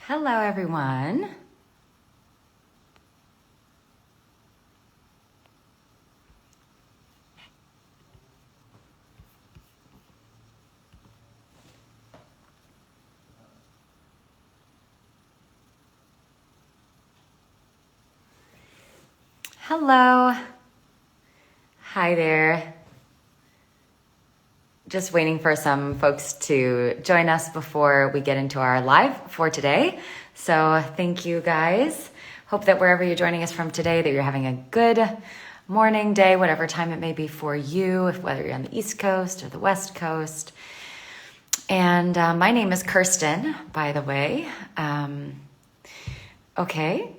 Hello, everyone. Hello. Hi there. Just waiting for some folks to join us before we get into our live for today. So thank you guys. Hope that wherever you're joining us from today, that you're having a good morning, day, whatever time it may be for you, whether you're on the East Coast or the West Coast. And my name is Kirsten, by the way. Okay.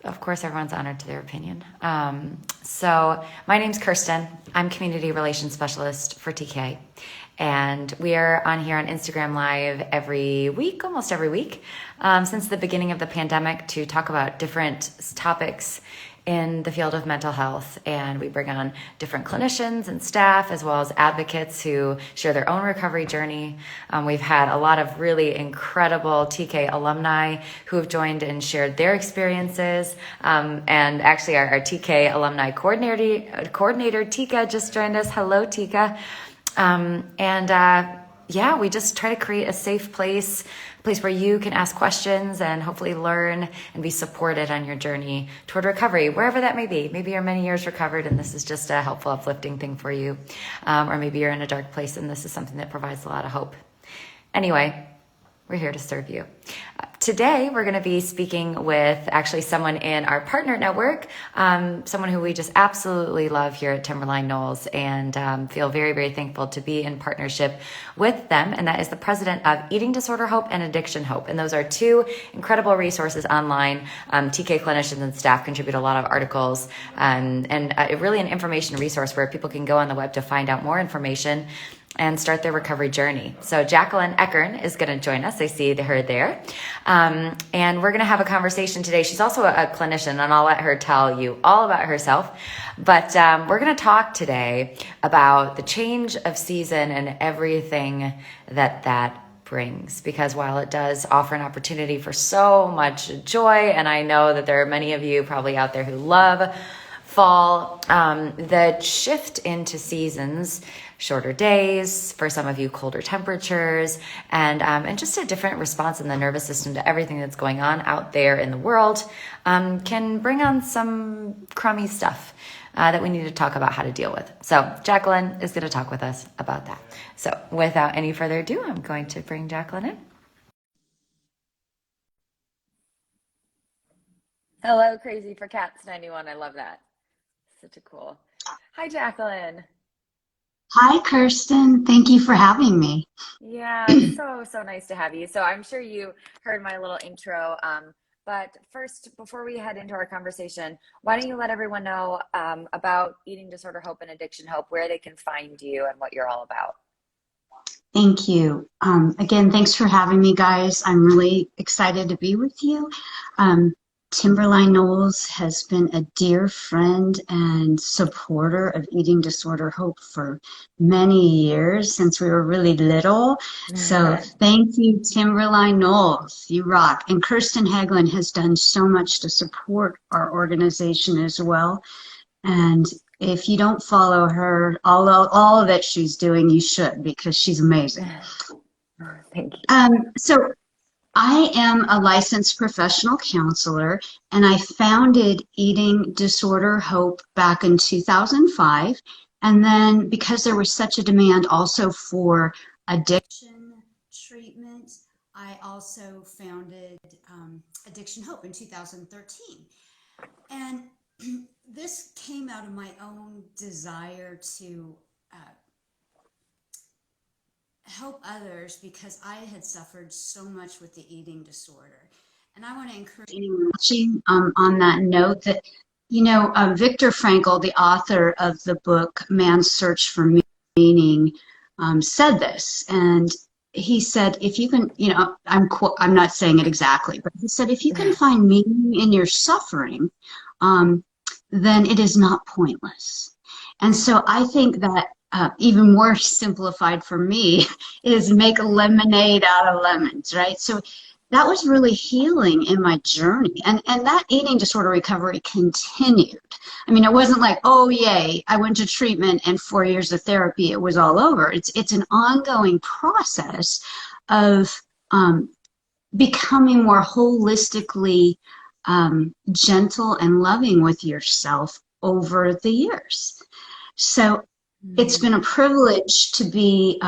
Of course, everyone's honored to their opinion. So my name's Kirsten. I'm Community Relations Specialist for TK. And we are on here on Instagram Live every week, almost every week, since the beginning of the pandemic to talk about different topics in the field of mental health. And we bring on different clinicians and staff, as well as advocates who share their own recovery journey. We've had a lot of really incredible TK alumni who have joined and shared their experiences. And actually our TK alumni coordinator, Tika, just joined us. Hello, Tika. Yeah, we just try to create a safe place, a place where you can ask questions and hopefully learn and be supported on your journey toward recovery, wherever that may be. Maybe you're many years recovered and this is just a helpful, uplifting thing for you. Or maybe you're in a dark place and this is something that provides a lot of hope. Anyway, we're here to serve you. Today, we're going to be speaking with actually someone in our partner network, someone who we just absolutely love here at Timberline Knolls and feel very, very thankful to be in partnership with them. And that is the president of Eating Disorder Hope and Addiction Hope. And those are two incredible resources online. TK clinicians and staff contribute a lot of articles and really an information resource where people can go on the web to find out more information and start their recovery journey. So Jacquelyn Ekern is going to join us. I see her there. And we're going to have a conversation today. She's also a clinician, and I'll let her tell you all about herself. But we're going to talk today about the change of season and everything that brings. Because while it does offer an opportunity for so much joy, and I know that there are many of you probably out there who love fall, the shift into seasons, shorter days, for some of you colder temperatures, and just a different response in the nervous system to everything that's going on out there in the world can bring on some crummy stuff that we need to talk about how to deal with. So Jacquelyn is going to talk with us about that. So without any further ado, I'm going to bring Jacquelyn in. Hello, Crazy for Cats 91. I love that. Such a cool. Hi, Jacquelyn. Hi, Kirsten. Thank you for having me. Yeah, so nice to have you. So I'm sure you heard my little intro. But first, before we head into our conversation, why don't you let everyone know about Eating Disorder Hope and Addiction Hope, where they can find you and what you're all about. Thank you. Again, thanks for having me, guys. I'm really excited to be with you. Timberline Knolls has been a dear friend and supporter of Eating Disorder Hope for many years, since we were really little. So thank you, Timberline Knolls. You rock. And Kirsten Hagelin has done so much to support our organization as well. And if you don't follow her, all that she's doing, you should, because she's amazing. Thank you. So I am a licensed professional counselor, and I founded Eating Disorder Hope back in 2005. And then because there was such a demand also for addiction treatment, I also founded Addiction Hope in 2013. And this came out of my own desire to help others, because I had suffered so much with the eating disorder. And I want to encourage anyone watching on that note that, Viktor Frankl, the author of the book Man's Search for Meaning, said this. And he said, if you can, I'm not saying it exactly, but he said, if you can find meaning in your suffering, then it is not pointless. And so I think that even more simplified for me is make lemonade out of lemons, right? So that was really healing in my journey. And that eating disorder recovery continued. I mean, it wasn't like, oh, yay, I went to treatment and 4 years of therapy, it was all over. It's an ongoing process of becoming more holistically gentle and loving with yourself over the years. So it's been a privilege to be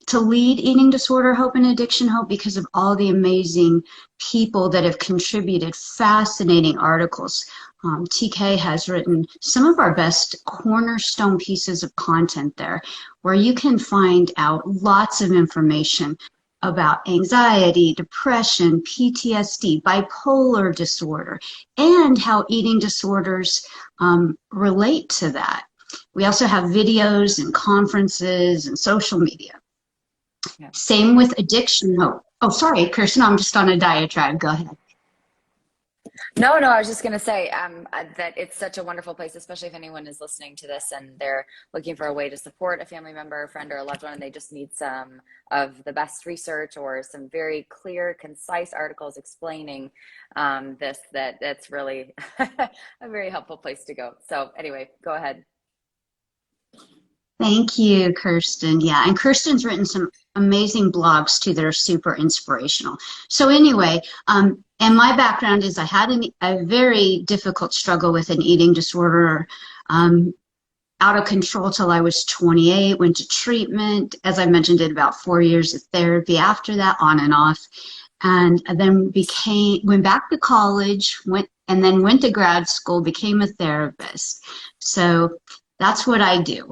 to lead Eating Disorder Hope and Addiction Hope because of all the amazing people that have contributed fascinating articles. TK has written some of our best cornerstone pieces of content there, where you can find out lots of information about anxiety, depression, PTSD, bipolar disorder, and how eating disorders relate to that. We also have videos and conferences and social media. Yeah. Same with Addiction Hope. Oh, sorry, Kirsten, I'm just on a diatribe. Go ahead. No, I was just going to say that it's such a wonderful place, especially if anyone is listening to this and they're looking for a way to support a family member, a friend, or a loved one, and they just need some of the best research or some very clear, concise articles explaining this, that's really a very helpful place to go. So anyway, go ahead. Thank you, Kirsten. Yeah, and Kirsten's written some amazing blogs too that are super inspirational. So anyway, and my background is I had a very difficult struggle with an eating disorder, out of control till I was 28, went to treatment. As I mentioned, did about 4 years of therapy after that, on and off. And then went back to college, went to grad school, became a therapist. So that's what I do.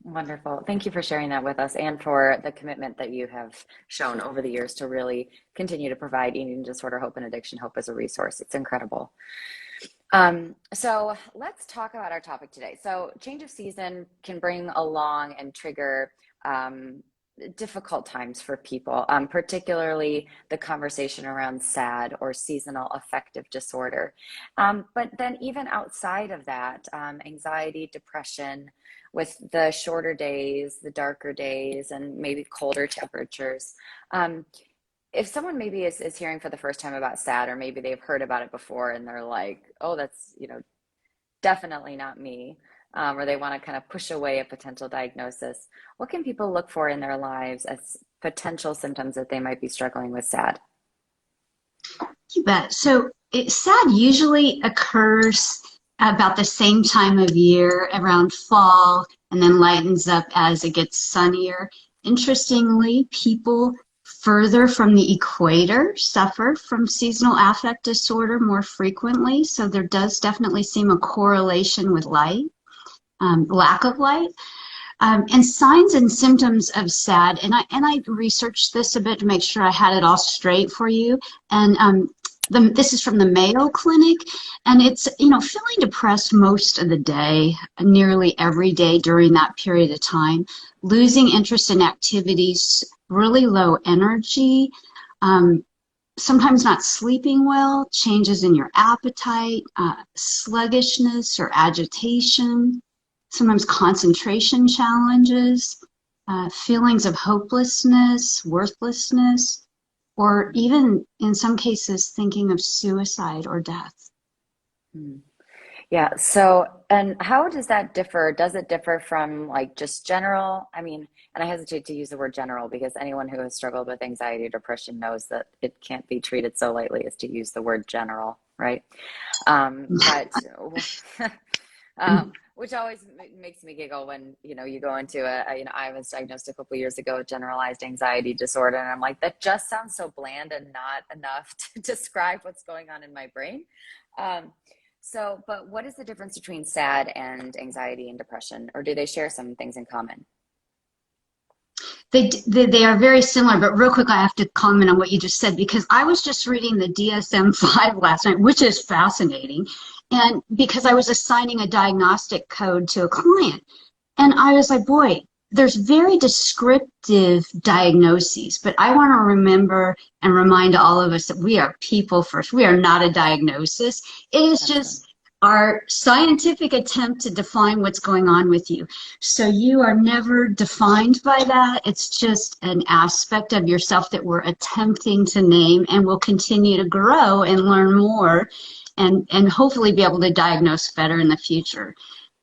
Wonderful. Thank you for sharing that with us and for the commitment that you have shown over the years to really continue to provide Eating Disorder Hope and Addiction Hope as a resource. It's incredible. So let's talk about our topic today. So change of season can bring along and trigger difficult times for people, particularly the conversation around SAD or seasonal affective disorder. But then even outside of that, anxiety, depression, with the shorter days, the darker days, and maybe colder temperatures. If someone maybe is hearing for the first time about SAD, or maybe they've heard about it before and they're like, oh, that's, definitely not me, or they want to kind of push away a potential diagnosis, what can people look for in their lives as potential symptoms that they might be struggling with SAD? You bet. So SAD usually occurs about the same time of year, around fall, and then lightens up as it gets sunnier. Interestingly, people further from the equator suffer from seasonal affect disorder more frequently, so there does definitely seem a correlation with light, lack of light. And signs and symptoms of SAD, and I researched this a bit to make sure I had it all straight for you, and this is from the Mayo Clinic, and it's, feeling depressed most of the day, nearly every day during that period of time, losing interest in activities, really low energy, sometimes not sleeping well, changes in your appetite, sluggishness or agitation, sometimes concentration challenges, feelings of hopelessness, worthlessness, or even in some cases thinking of suicide or death. Yeah. So, and how does that differ? Does it differ from like just general? I mean, and I hesitate to use the word general because anyone who has struggled with anxiety or depression knows that it can't be treated so lightly as to use the word general, right? Which always makes me giggle when, you go into I was diagnosed a couple of years ago with generalized anxiety disorder. And I'm like, that just sounds so bland and not enough to describe what's going on in my brain. But what is the difference between SAD and anxiety and depression? Or do they share some things in common? They are very similar, but real quick, I have to comment on what you just said, because I was just reading the DSM-5 last night, which is fascinating. And because I was assigning a diagnostic code to a client, and I was like, boy, there's very descriptive diagnoses, but I want to remember and remind all of us that we are people first. We are not a diagnosis. It is just our scientific attempt to define what's going on with you. So you are never defined by that. It's just an aspect of yourself that we're attempting to name, and will continue to grow and learn more, and hopefully be able to diagnose better in the future.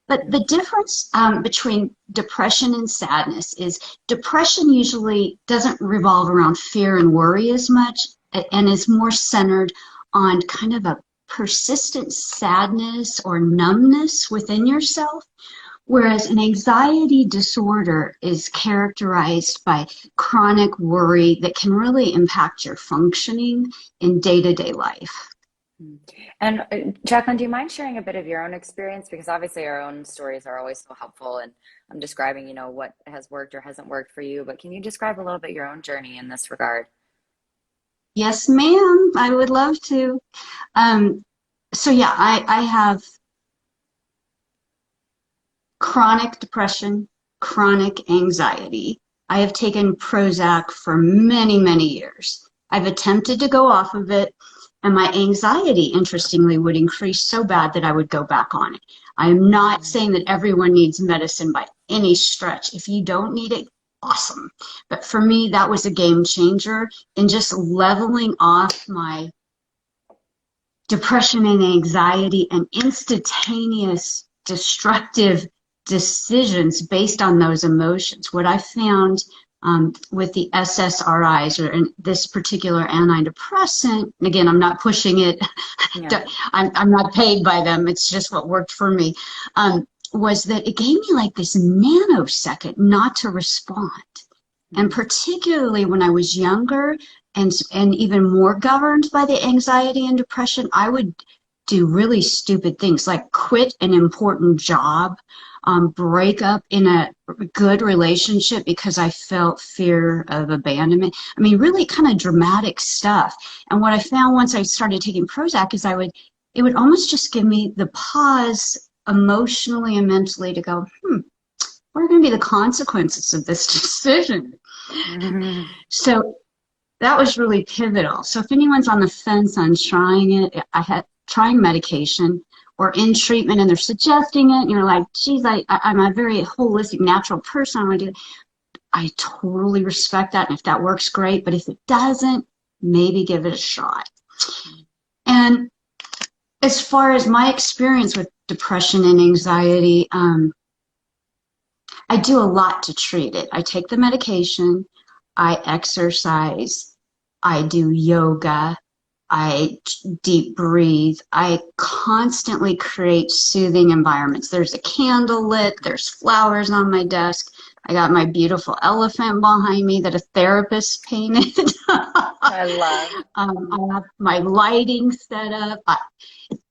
But the difference between depression and sadness is depression usually doesn't revolve around fear and worry as much, and is more centered on kind of a persistent sadness or numbness within yourself. Whereas an anxiety disorder is characterized by chronic worry that can really impact your functioning in day-to-day life. And Jacquelyn, do you mind sharing a bit of your own experience? Because obviously our own stories are always so helpful, and I'm describing, what has worked or hasn't worked for you, but can you describe a little bit your own journey in this regard? Yes, ma'am, I would love to. So yeah, I have chronic depression, chronic anxiety. I have taken Prozac for many, many years. I've attempted to go off of it, and my anxiety, interestingly, would increase so bad that I would go back on it. I am not saying that everyone needs medicine by any stretch. If you don't need it, awesome. But for me, that was a game changer in just leveling off my depression and anxiety and instantaneous destructive decisions based on those emotions. What I found with the SSRIs, or in this particular antidepressant, and again, I'm not pushing it, Yeah. I'm not paid by them, it's just what worked for me, was that it gave me like this nanosecond not to respond. And particularly when I was younger and even more governed by the anxiety and depression, I would do really stupid things like quit an important job, break up in a good relationship because I felt fear of abandonment. I mean, really kind of dramatic stuff. And what I found once I started taking Prozac is it would almost just give me the pause emotionally and mentally to go, what are going to be the consequences of this decision? Mhm. So that was really pivotal. So if anyone's on the fence on trying it, I had trying medication or in treatment and they're suggesting it, and you're like, geez, I'm a very holistic, natural person. I want to do it. I totally respect that. And if that works, great. But if it doesn't, maybe give it a shot. And as far as my experience with depression and anxiety, I do a lot to treat it. I take the medication, I exercise, I do yoga, I deep breathe. I constantly create soothing environments. There's a candle lit, there's flowers on my desk. I got my beautiful elephant behind me that a therapist painted. I love. I have my lighting set up.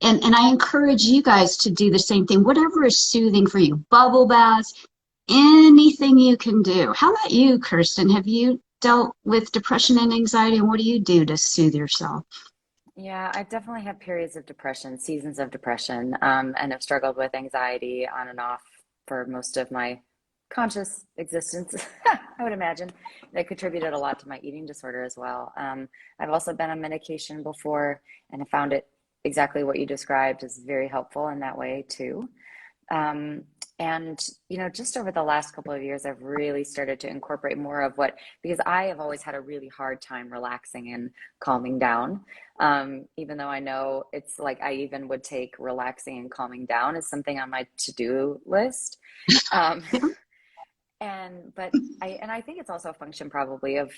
And I encourage you guys to do the same thing. Whatever is soothing for you, bubble baths, anything you can do. How about you, Kirsten? Have you dealt with depression and anxiety, and what do you do to soothe yourself? Yeah, I definitely had periods of depression, seasons of depression, and have struggled with anxiety on and off for most of my conscious existence. I would imagine that contributed a lot to my eating disorder as well. I've also been on medication before, and I found it exactly what you described is very helpful in that way too. Um, and just over the last couple of years, I've really started to incorporate more of because I have always had a really hard time relaxing and calming down. Even though I know it's like I even would take relaxing and calming down as something on my to-do list. Um, and I think it's also a function probably of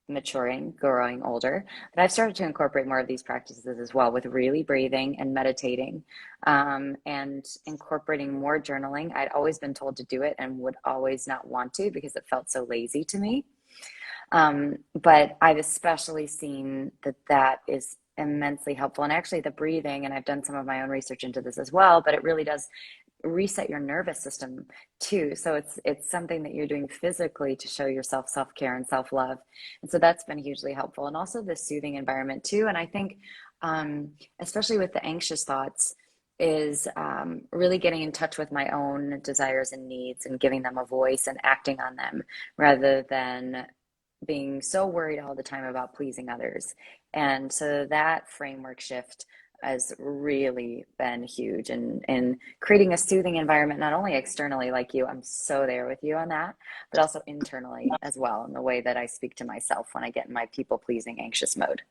maturing, growing older. But I've started to incorporate more of these practices as well, with really breathing and meditating, and incorporating more journaling. I'd always been told to do it and would always not want to because it felt so lazy to me. But I've especially seen that is immensely helpful. And actually, the breathing, and I've done some of my own research into this as well, but it really does reset your nervous system too. So it's something that you're doing physically to show yourself self-care and self-love. And so that's been hugely helpful. And also the soothing environment too. And I think, especially with the anxious thoughts, is really getting in touch with my own desires and needs and giving them a voice and acting on them rather than being so worried all the time about pleasing others. And so that framework shift has really been huge in creating a soothing environment, not only externally like you, I'm so there with you on that, but also internally as well, in the way that I speak to myself when I get in my people-pleasing, anxious mode.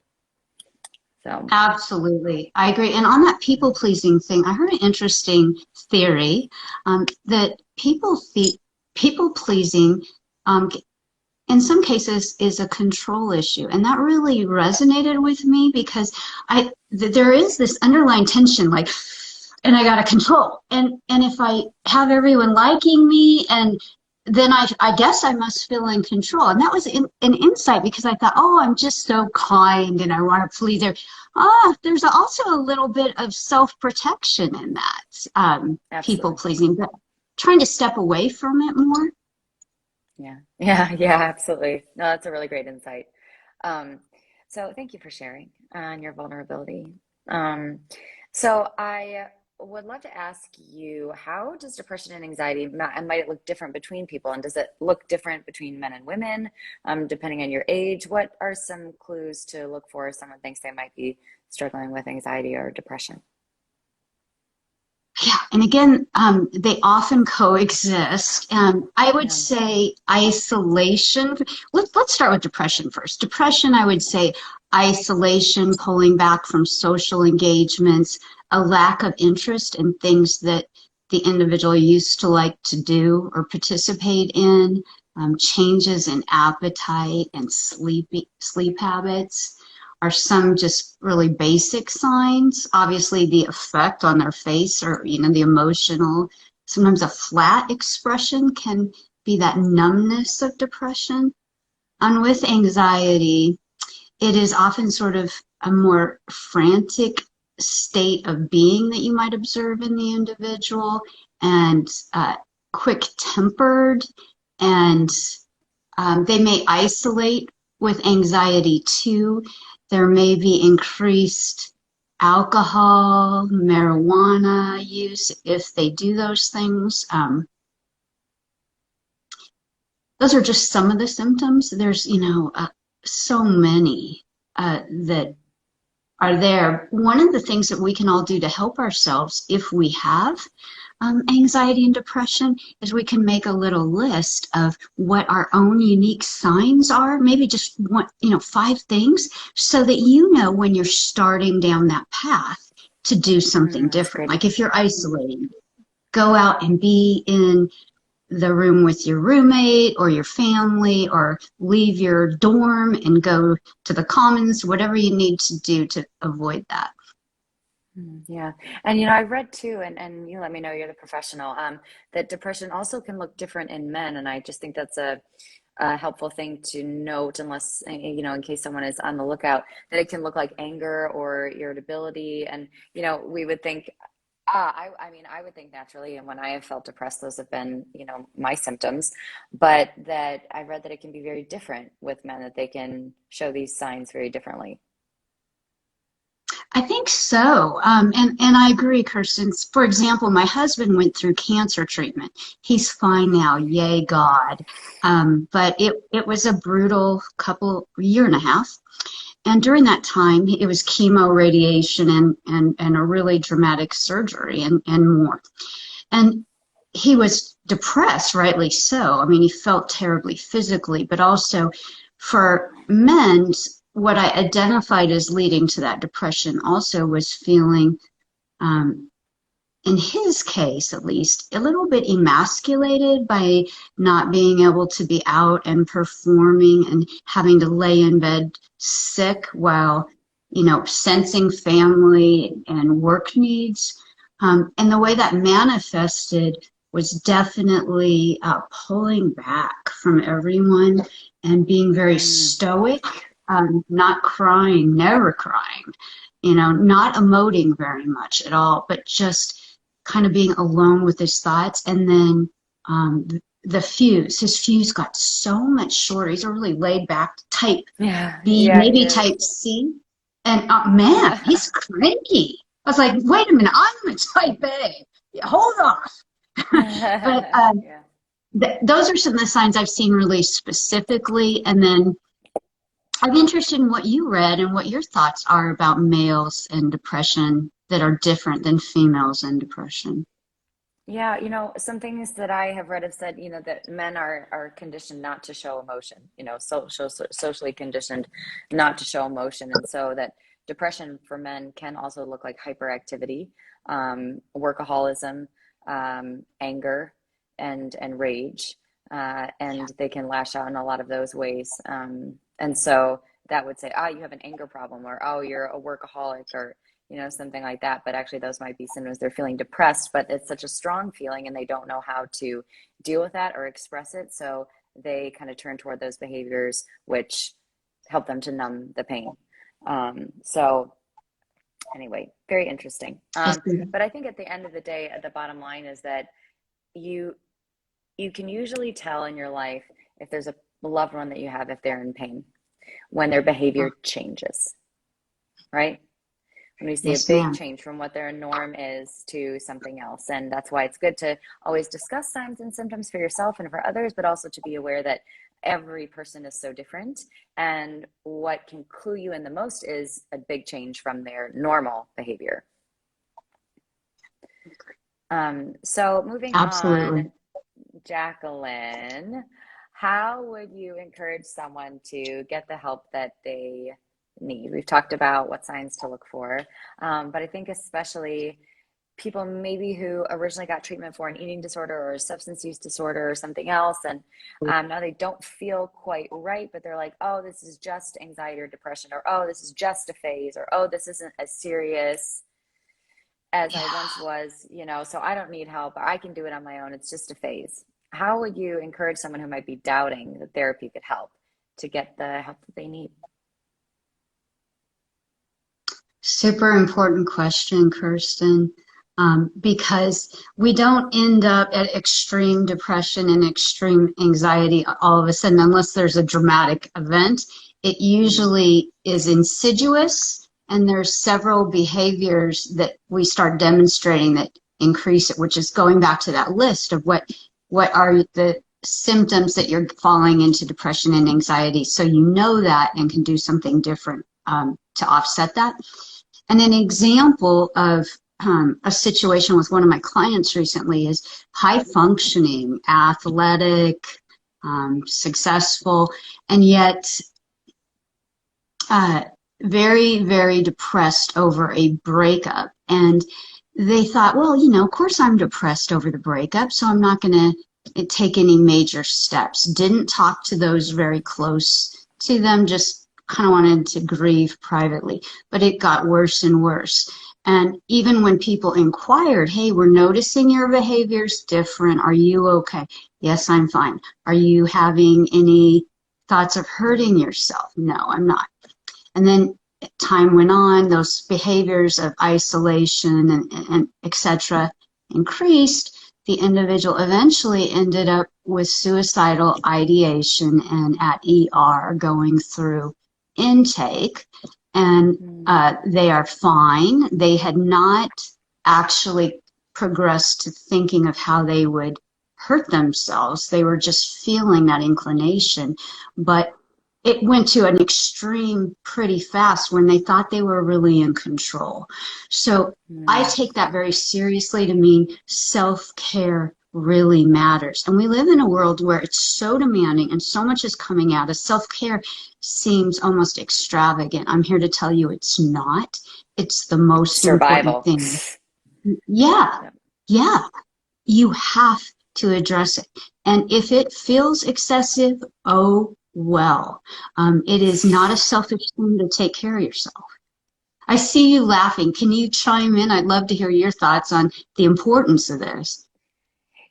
So, Absolutely. I agree. And on that people pleasing thing, I heard an interesting theory that people pleasing in some cases is a control issue. And that really resonated with me because there is this underlying tension, like, and I got to control. And if I have everyone liking me, and then I guess I must feel in control. And that was an insight, because I thought, oh, I'm just so kind and I want to please her. There's also a little bit of self-protection in that, people pleasing, but trying to step away from it more. Yeah, absolutely. No, that's a really great insight. So thank you for sharing on your vulnerability. So I would love to ask you, how does depression and anxiety, might it look different between people? And does it look different between men and women, depending on your age? What are some clues to look for if someone thinks they might be struggling with anxiety or depression? Yeah, and again, they often coexist. I would say isolation. Let's start with depression first. Depression, I would say isolation, pulling back from social engagements, a lack of interest in things that the individual used to like to do or participate in, changes in appetite and sleep habits are some just really basic signs. Obviously, the effect on their face, or the emotional, sometimes a flat expression can be that numbness of depression. And with anxiety, it is often sort of a more frantic state of being that you might observe in the individual, and quick-tempered, and they may isolate with anxiety too. There may be increased alcohol, marijuana use if they do those things. Those are just some of the symptoms. There's, so many that are there. One of the things that we can all do to help ourselves if we have anxiety and depression is we can make a little list of what our own unique signs are, maybe just 5 things, so that when you're starting down that path to do something different. Like if you're isolating, go out and be in the room with your roommate or your family, or leave your dorm and go to the commons, whatever you need to do to avoid that. Yeah. And, I read too, and you let me know, you're the professional, that depression also can look different in men. And I just think that's a helpful thing to note, unless, in case someone is on the lookout, that it can look like anger or irritability. And, we would think, I would think naturally, and when I have felt depressed, those have been, my symptoms, but that I read that it can be very different with men, that they can show these signs very differently. I think so. And I agree, Kirsten. For example, my husband went through cancer treatment. He's fine now, yay God. But it was a brutal year and a half. And during that time, it was chemo, radiation, and a really dramatic surgery and more. And he was depressed, rightly so. I mean, he felt terribly physically, but also for men, what I identified as leading to that depression also was feeling, in his case at least, a little bit emasculated by not being able to be out and performing, and having to lay in bed sick while, sensing family and work needs. And the way that manifested was definitely pulling back from everyone and being very stoic. Not crying, never crying, not emoting very much at all, but just kind of being alone with his thoughts. And then his fuse got so much shorter. He's a really laid back type B, maybe type C. And man, he's cranky. I was like, wait a minute, I'm a type A. Hold off. But those are some of the signs I've seen really specifically. And then I'm interested in what you read and what your thoughts are about males and depression that are different than females and depression. Yeah, some things that I have read have said, that men are conditioned not to show emotion, socially conditioned not to show emotion, and so that depression for men can also look like hyperactivity, workaholism, anger, and rage, and they can lash out in a lot of those ways, and so that would say, you have an anger problem, or you're a workaholic, or something like that. But actually, those might be symptoms. They're feeling depressed, but it's such a strong feeling and they don't know how to deal with that or express it. So they kind of turn toward those behaviors, which help them to numb the pain. So anyway, very interesting. I see. But I think at the end of the day, the bottom line is that you you can usually tell in your life if there's a loved one that you have, if they're in pain, when their behavior changes, right? When we see a Yes, big ma'am. change from what their norm is to something else. And that's why it's good to always discuss signs and symptoms for yourself and for others, but also to be aware that every person is so different. And what can clue you in the most is a big change from their normal behavior. So moving Absolutely. on, Jacquelyn, how would you encourage someone to get the help that they need? We've talked about what signs to look for, but I think especially people maybe who originally got treatment for an eating disorder or a substance use disorder or something else, and now they don't feel quite right, but they're like, oh, this is just anxiety or depression, or oh, this is just a phase, or oh, this isn't as serious as I once was, so I don't need help. I can do it on my own. It's just a phase. How would you encourage someone who might be doubting that therapy could help to get the help that they need? Super important question, Kirsten, because we don't end up at extreme depression and extreme anxiety all of a sudden, unless there's a dramatic event. It Mm-hmm. usually is insidious, and there's several behaviors that we start demonstrating that increase it, which is going back to that list of what are the symptoms that you're falling into depression and anxiety, so you know that and can do something different to offset that. And an example of a situation with one of my clients recently is high functioning, athletic, successful, and yet uh, very, very depressed over a breakup. And they thought, well, of course I'm depressed over the breakup, so I'm not going to take any major steps. Didn't talk to those very close to them, just kind of wanted to grieve privately. But it got worse and worse. And even when people inquired, hey, we're noticing your behavior's different. Are you okay? Yes, I'm fine. Are you having any thoughts of hurting yourself? No, I'm not. And then time went on, those behaviors of isolation and etc. increased. The individual eventually ended up with suicidal ideation and at ER going through intake. And they are fine. They had not actually progressed to thinking of how they would hurt themselves. They were just feeling that inclination. But it went to an extreme pretty fast when they thought they were really in control. So I Mm-hmm. take that very seriously to mean self-care really matters. And we live in a world where it's so demanding and so much is coming at us. Self-care seems almost extravagant. I'm here to tell you it's not. It's the most important Survival. thing. Yeah, Yeah. yeah. You have to address it. And if it feels excessive, oh well. It is not a selfish thing to take care of yourself. I see you laughing. Can you chime in? I'd love to hear your thoughts on the importance of this.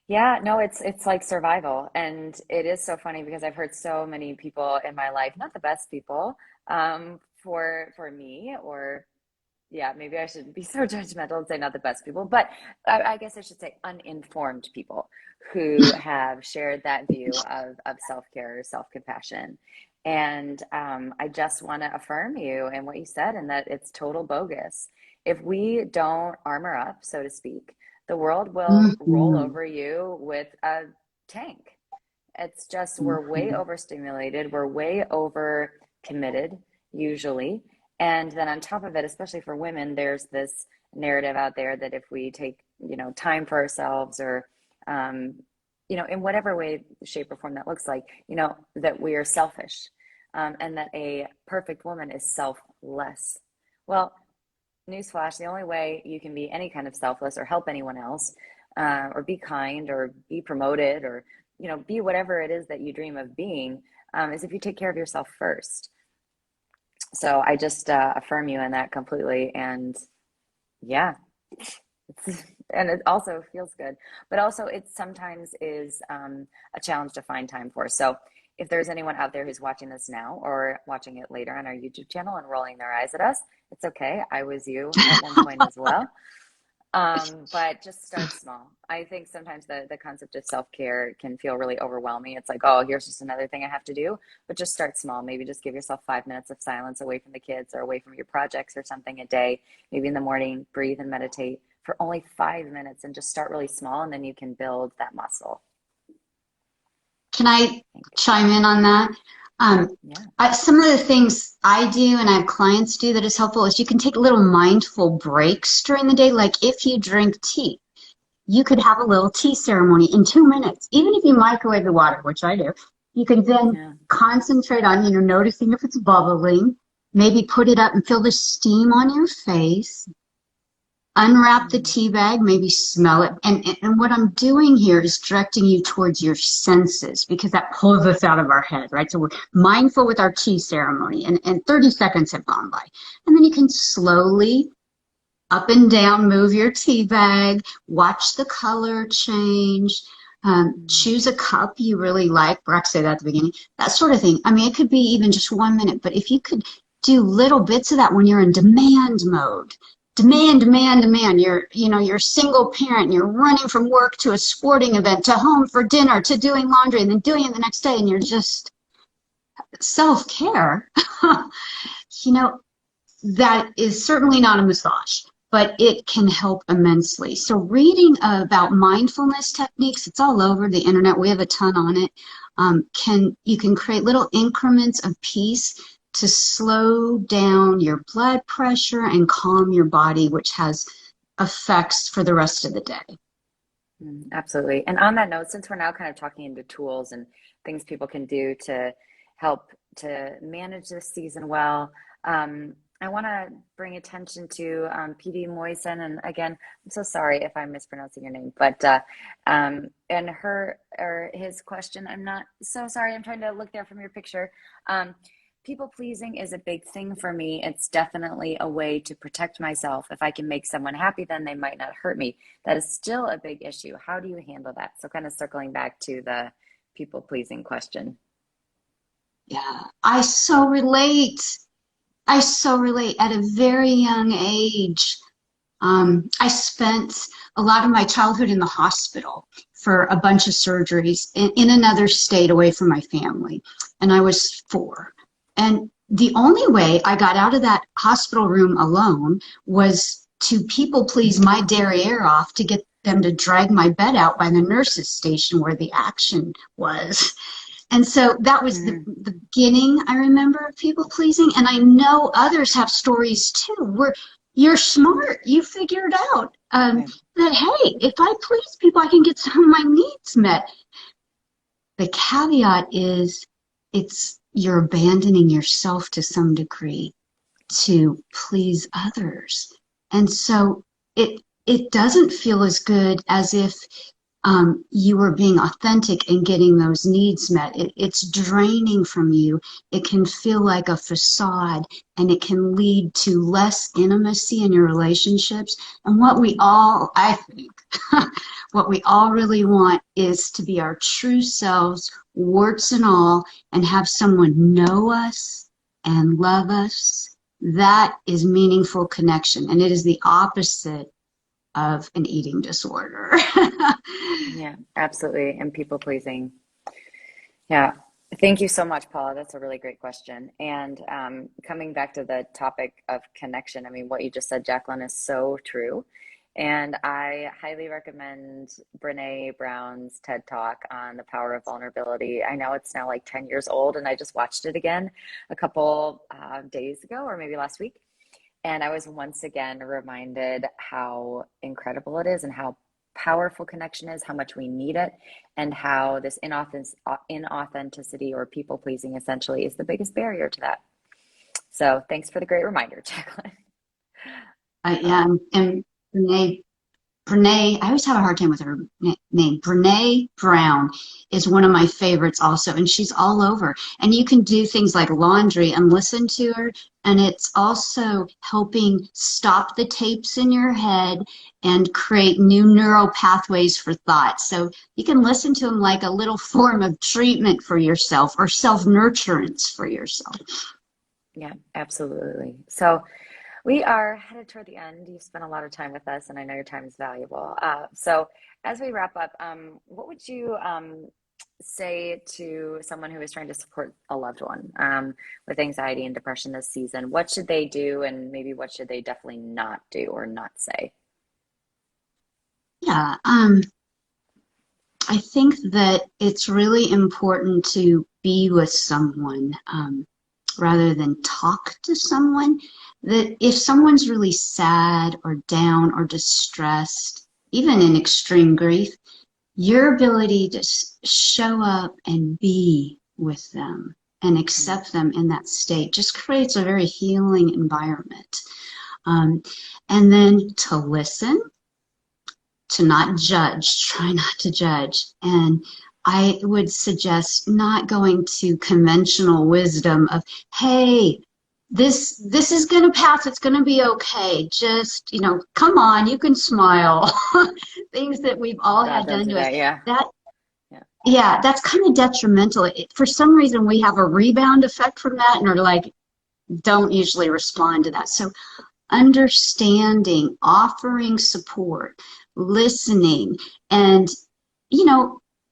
Yeah, no, it's like survival. And it is so funny because I've heard so many people in my life, not the best people, for me, or yeah, maybe I shouldn't be so judgmental and say not the best people, but I guess I should say uninformed people who have shared that view of self-care or self-compassion. And I just want to affirm you and what you said, and that it's total bogus. If we don't armor up, so to speak, the world will roll Mhm. over you with a tank. It's just we're way Mhm. overstimulated. We're way over committed, usually. And then on top of it, especially for women, there's this narrative out there that if we take, time for ourselves, or, in whatever way, shape, or form that looks like, that we are selfish, and that a perfect woman is selfless. Well, newsflash, the only way you can be any kind of selfless or help anyone else, or be kind or be promoted, or, be whatever it is that you dream of being, is if you take care of yourself first. So I just affirm you in that completely. And yeah, and it also feels good, but also it sometimes is a challenge to find time for. So if there's anyone out there who's watching this now or watching it later on our YouTube channel and rolling their eyes at us, it's okay. I was you at one point as well. But just start small. I think sometimes the concept of self-care can feel really overwhelming. It's like, oh, here's just another thing I have to do. But just start small. Maybe just give yourself 5 minutes of silence away from the kids or away from your projects or something a day. Maybe in the morning, breathe and meditate for only 5 minutes, and just start really small, and then you can build that muscle. Can I chime in on that? Yeah. Some of the things I do and I have clients do that is helpful is you can take little mindful breaks during the day. Like if you drink tea, you could have a little tea ceremony in 2 minutes. Even if you microwave the water, which I do, you can then concentrate on, noticing if it's bubbling, maybe put it up and feel the steam on your face. Unwrap the tea bag, maybe smell it. And what I'm doing here is directing you towards your senses, because that pulls us out of our head, right? So we're mindful with our tea ceremony, and 30 seconds have gone by. And then you can slowly up and down move your tea bag, watch the color change, choose a cup you really like. Brock said that at the beginning, that sort of thing. I mean, it could be even just 1 minute, but if you could do little bits of that when you're in demand mode, demand. You're a single parent, you're running from work to a sporting event, to home for dinner, to doing laundry, and then doing it the next day, and you're just self-care. That is certainly not a massage, but it can help immensely. So reading about mindfulness techniques, it's all over the internet. We have a ton on it. You can create little increments of peace to slow down your blood pressure and calm your body, which has effects for the rest of the day. Absolutely. And on that note, since we're now kind of talking into tools and things people can do to help to manage this season well, I want to bring attention to PD Moisen. And again, I'm so sorry if I'm mispronouncing your name, but and his question, I'm not so sorry. I'm trying to look there from your picture. People pleasing is a big thing for me. It's definitely a way to protect myself. If I can make someone happy, then they might not hurt me. That is still a big issue. How do you handle that? So kind of circling back to the people pleasing question. Yeah, I so relate. At a very young age. I spent a lot of my childhood in the hospital for a bunch of surgeries in another state away from my family. And I was 4. And the only way I got out of that hospital room alone was to people please my derriere off to get them to drag my bed out by the nurse's station where the action was. And so that was the beginning, I remember, of people pleasing. And I know others have stories too, where you're smart. You figured out that, hey, if I please people, I can get some of my needs met. The caveat is you're abandoning yourself to some degree to please others. And so it doesn't feel as good as if you were being authentic and getting those needs met. It's draining from you. It can feel like a facade, and it can lead to less intimacy in your relationships. And I think, what we all really want is to be our true selves, warts and all, and have someone know us and love us. That is meaningful connection, and it is the opposite of an eating disorder. Yeah, absolutely. And people pleasing. Yeah. Thank you so much, Paula. That's a really great question. And coming back to the topic of connection, I mean, what you just said, Jacquelyn, is so true. And I highly recommend Brene Brown's TED Talk on the power of vulnerability. I know it's now like 10 years old, and I just watched it again a couple days ago, or maybe last week. And I was once again reminded how incredible it is and how powerful connection is, how much we need it, and how this inauthenticity or people pleasing essentially is the biggest barrier to that. So thanks for the great reminder, Jacquelyn. Yeah, and Brene, I always have a hard time with her name. Brene Brown is one of my favorites also, and she's all over. And you can do things like laundry and listen to her, and it's also helping stop the tapes in your head and create new neural pathways for thought. So you can listen to them like a little form of treatment for yourself or self-nurturance for yourself. Yeah, absolutely. So we are headed toward the end. You've spent a lot of time with us, and I know your time is valuable. So, as we wrap up, what would you say to someone who is trying to support a loved one with anxiety and depression this season? What should they do, and maybe what should they definitely not do or not say? Yeah, I think that it's really important to be with someone rather than talk to someone. That if someone's really sad or down or distressed, even in extreme grief, your ability to show up and be with them and accept them in that state just creates a very healing environment. Um, and then to listen, to not judge, try not to judge. And I would suggest not going to conventional wisdom of, hey, this is going to pass, it's going to be okay, just, come on, you can smile. Things that we've all God, had don't done do to us, that. Yeah. that Yeah. yeah, that's kind of detrimental. For some reason we have a rebound effect from that and are like, don't usually respond to that. So understanding, offering support, listening, and,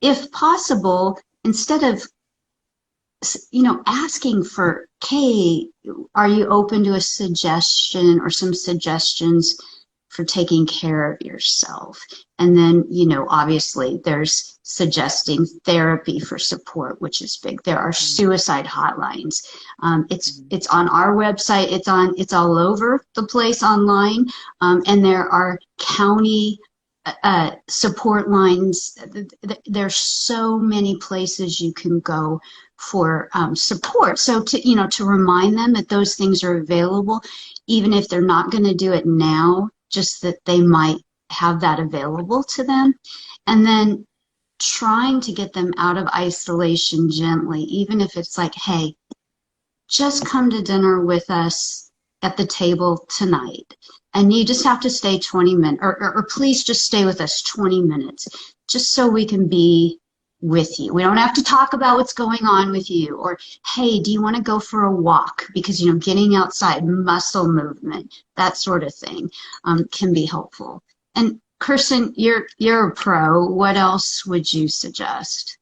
if possible, instead of, asking for, hey, are you open to a suggestion or some suggestions for taking care of yourself? And then, obviously there's suggesting therapy for support, which is big. There are suicide hotlines. It's on our website. It's all over the place online. And there are county support lines. There's so many places you can go for support. So to remind them that those things are available, even if they're not going to do it now, just that they might have that available to them. And then trying to get them out of isolation gently, even if it's like, hey, just come to dinner with us at the table tonight. And you just have to stay 20 minutes, or please just stay with us 20 minutes, just so we can be with you. We don't have to talk about what's going on with you. Or, hey, do you want to go for a walk? Because, getting outside, muscle movement, that sort of thing can be helpful. And Kirsten, you're a pro. What else would you suggest?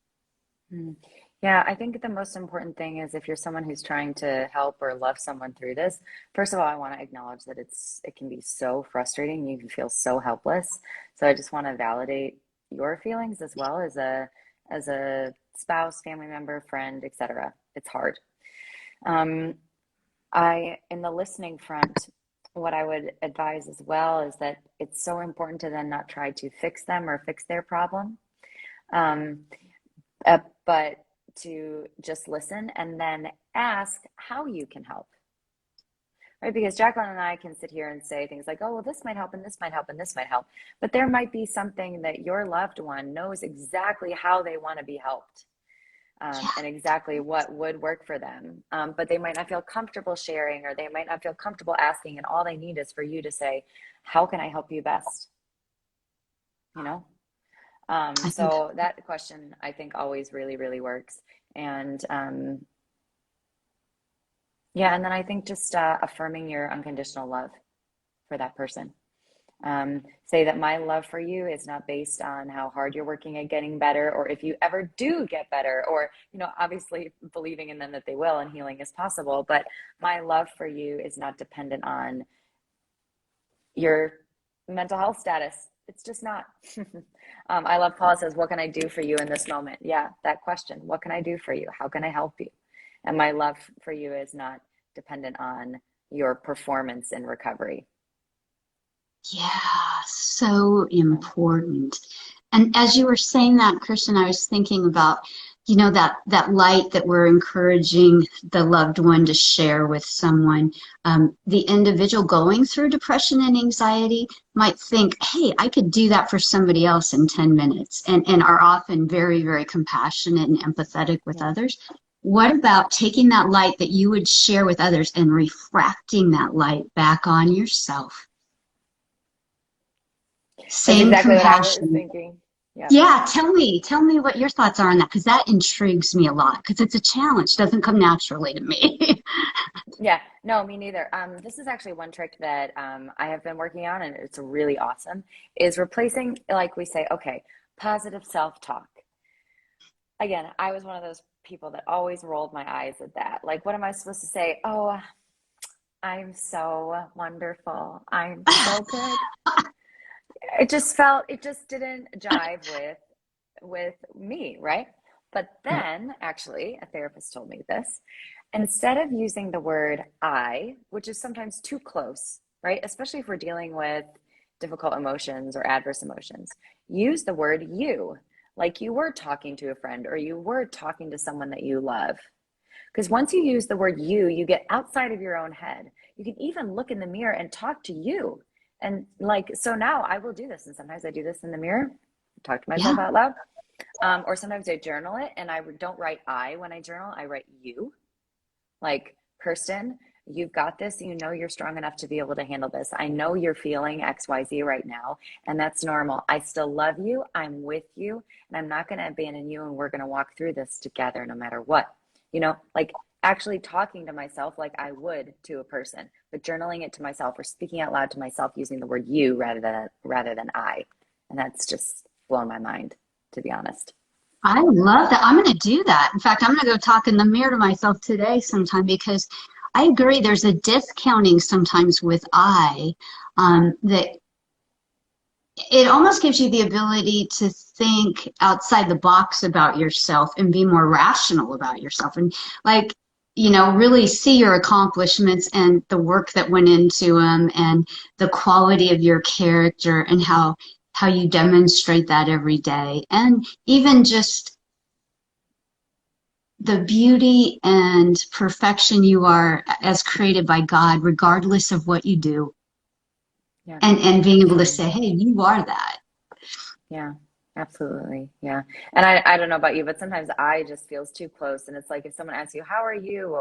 Mm. Yeah, I think the most important thing is if you're someone who's trying to help or love someone through this, first of all, I want to acknowledge that it can be so frustrating. You can feel so helpless. So I just want to validate your feelings as well as a spouse, family member, friend, etc. It's hard. Um, in the listening front, what I would advise as well is that it's so important to then not try to fix them or fix their problem. Um, but to just listen and then ask how you can help, right? Because Jacquelyn and I can sit here and say things like, oh, well, this might help and this might help and this might help. But there might be something that your loved one knows exactly how they want to be helped and exactly what would work for them. But they might not feel comfortable sharing, or they might not feel comfortable asking. And all they need is for you to say, how can I help you best? I think So that question, I think, always really, really works. And yeah, and then I think just affirming your unconditional love for that person. Say that my love for you is not based on how hard you're working at getting better, or if you ever do get better, or, obviously believing in them that they will and healing is possible. But my love for you is not dependent on your mental health status. It's just not. I love Paula says, what can I do for you in this moment? Yeah, that question. What can I do for you? How can I help you? And my love for you is not dependent on your performance in recovery. Yeah, so important. And as you were saying that, Kirsten, I was thinking about, that light that we're encouraging the loved one to share with someone. The individual going through depression and anxiety might think, hey, I could do that for somebody else in 10 minutes, and are often very, very compassionate and empathetic with others. What about taking that light that you would share with others and refracting that light back on yourself? Same That's exactly what I was compassion. thinking. Yep. Yeah, tell me what your thoughts are on that, because that intrigues me a lot, because it's a challenge. It doesn't come naturally to me. Yeah, no, me neither. This is actually one trick that I have been working on, and it's really awesome, is replacing, like we say, okay, positive self-talk. Again, I was one of those people that always rolled my eyes at that. Like, what am I supposed to say? Oh, I'm so wonderful. I'm so good. It just didn't jive with me, right? But then actually a therapist told me this. Instead of using the word I, which is sometimes too close, right? Especially if we're dealing with difficult emotions or adverse emotions, use the word you, like you were talking to a friend or you were talking to someone that you love. Because once you use the word you get outside of your own head. You can even look in the mirror and talk to you. And like, so now I will do this. And sometimes I do this in the mirror, talk to myself out loud. Or sometimes I journal it, and I don't write I when I journal, I write you. Like, Kirsten, you've got this. You know you're strong enough to be able to handle this. I know you're feeling XYZ right now, and that's normal. I still love you. I'm with you, and I'm not going to abandon you, and we're going to walk through this together no matter what. Like actually talking to myself like I would to a person, but journaling it to myself or speaking out loud to myself using the word you rather than I. And that's just blown my mind, to be honest. I love that. I'm going to do that. In fact, I'm going to go talk in the mirror to myself today sometime, because I agree there's a discounting sometimes with I, that it almost gives you the ability to think outside the box about yourself and be more rational about yourself, and like, really see your accomplishments and the work that went into them and the quality of your character and how you demonstrate that every day, and even just the beauty and perfection you are as created by God, regardless of what you do. Yeah. And being able to say, hey, you are that. Yeah, absolutely. Yeah. And I don't know about you, but sometimes I just feels too close. And it's like if someone asks you, how are you?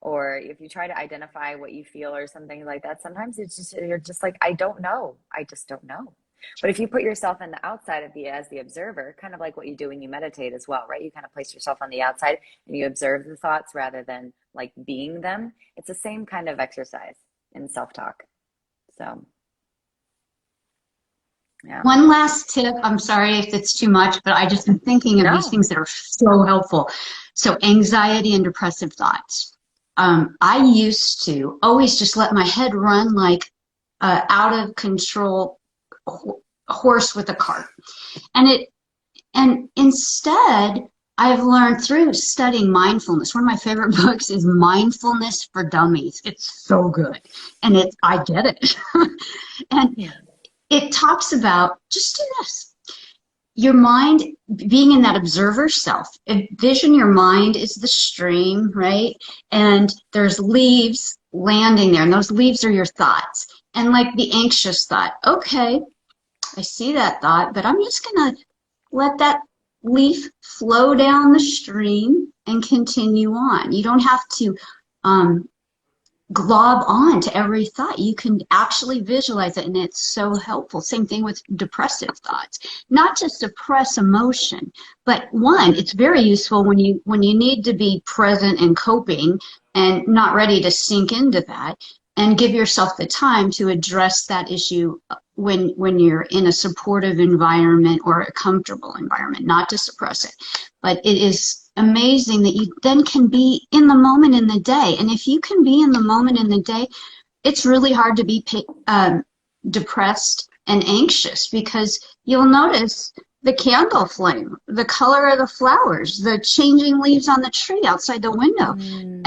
Or if you try to identify what you feel or something like that, sometimes you're just like, I don't know. I just don't know. But if you put yourself in the outside as the observer, kind of like what you do when you meditate as well, right? You kind of place yourself on the outside and you observe the thoughts rather than like being them. It's the same kind of exercise in self-talk. So, yeah. One last tip. I'm sorry if it's too much, but I just am thinking of these things that are so helpful. So anxiety and depressive thoughts. I used to always just let my head run like out of control horse with a cart. And instead, I've learned through studying mindfulness. One of my favorite books is Mindfulness for Dummies. It's so good. And I get it. And it talks about, just do this. Your mind being in that observer self. Envision your mind is the stream, right? And there's leaves landing there, and those leaves are your thoughts. And like the anxious thought, okay, I see that thought, but I'm just going to let that leaf flow down the stream and continue on. You don't have to glob on to every thought. You can actually visualize it, and it's so helpful. Same thing with depressive thoughts. Not to suppress emotion, but one, it's very useful when you need to be present and coping and not ready to sink into that, and give yourself the time to address that issue when you're in a supportive environment or a comfortable environment, not to suppress it. But it is amazing that you then can be in the moment in the day. And if you can be in the moment in the day, it's really hard to be depressed and anxious, because you'll notice the candle flame, the color of the flowers, the changing leaves on the tree outside the window.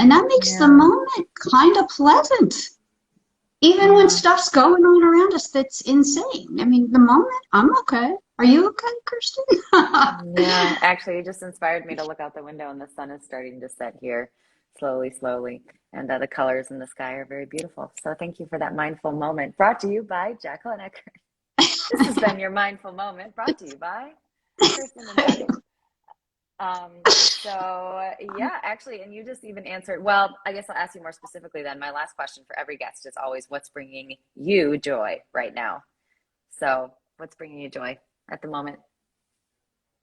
And that makes the Yeah. moment kind of pleasant. Even when Yeah. stuff's going on around us that's insane. I mean, the moment, I'm okay. Are you okay, Kirsten? Yeah, actually, you just inspired me to look out the window, and the sun is starting to set here slowly, slowly. And the colors in the sky are very beautiful. So thank you for that mindful moment. Brought to you by Jacquelyn Ekern. This has been your mindful moment, brought to you by Kirsten and Brene. So yeah, actually, and you just even answered, well, I guess I'll ask you more specifically then. My last question for every guest is always, what's bringing you joy right now? So what's bringing you joy at the moment?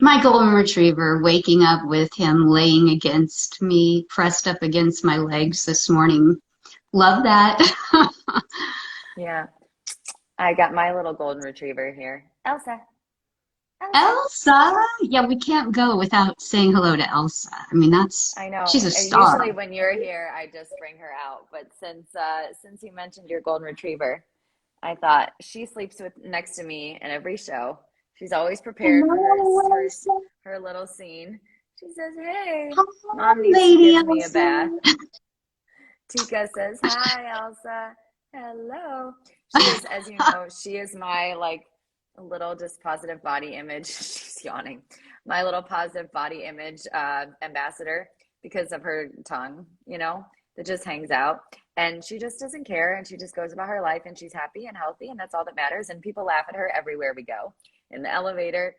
My golden retriever, waking up with him laying against me, pressed up against my legs this morning. Love that. Yeah, I got my little golden retriever here. Elsa, Elsa. Elsa. Yeah, we can't go without saying hello to Elsa. I mean, I know. she's a And usually star. when you're here, I just bring her out. But since you mentioned your golden retriever, I thought she sleeps with next to me in every show. She's always prepared for Hello, Elsa. her little scene. She says, "Hey, Hi, mom needs to Lady give me a Elsa. bath." Tika says, "Hi, Elsa. Hello." She is, as you know, she is my like little just positive body image. She's yawning. My little positive body image ambassador because of her tongue, that just hangs out. And she just doesn't care and she just goes about her life and she's happy and healthy and that's all that matters. And people laugh at her everywhere we go. In the elevator,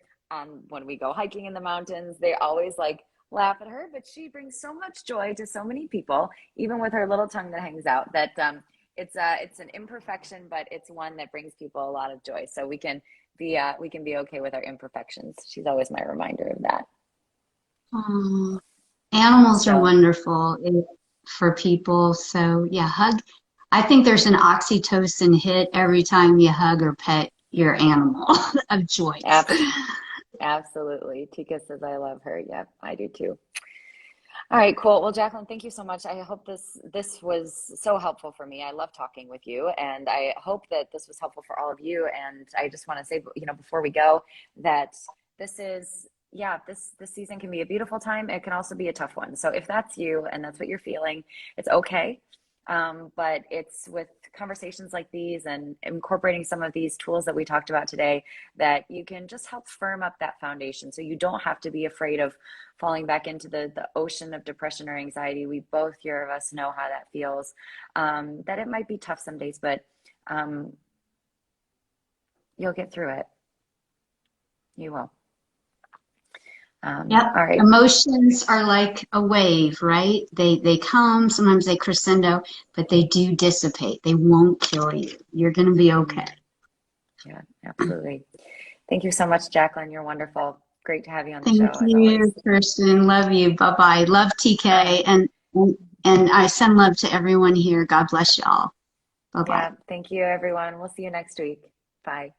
when we go hiking in the mountains, they always like laugh at her, but she brings so much joy to so many people, even with her little tongue that hangs out, that it's an imperfection, but it's one that brings people a lot of joy. So we can be okay with our imperfections. She's always my reminder of that. Oh, animals are So wonderful for people. So yeah, hug. I think there's an oxytocin hit every time you hug or pet your animal of joy. abs- absolutely. Tika says I love her. Yep, I do too. All right, cool. Well, Jacquelyn, thank you so much. I hope this was so helpful for me. I love talking with you, and I hope that this was helpful for all of you. And I just want to say, before we go, that this is yeah, this season can be a beautiful time. It can also be a tough one. So if that's you and that's what you're feeling, it's okay. But it's with conversations like these and incorporating some of these tools that we talked about today that you can just help firm up that foundation so you don't have to be afraid of falling back into the ocean of depression or anxiety. We both here of us know how that feels, that it might be tough some days, but um, you'll get through it. You will. Yep. All right. Emotions are like a wave, right? They come, sometimes they crescendo, but they do dissipate. They won't kill you. You're going to be okay. Yeah, absolutely. Thank you so much, Jacquelyn. You're wonderful. Great to have you on the Thank show as you, always. Kirsten. Love you. Bye-bye. Love All right. TK and I send love to everyone here. God bless y'all. Bye-bye. Yeah. Thank you, everyone. We'll see you next week. Bye.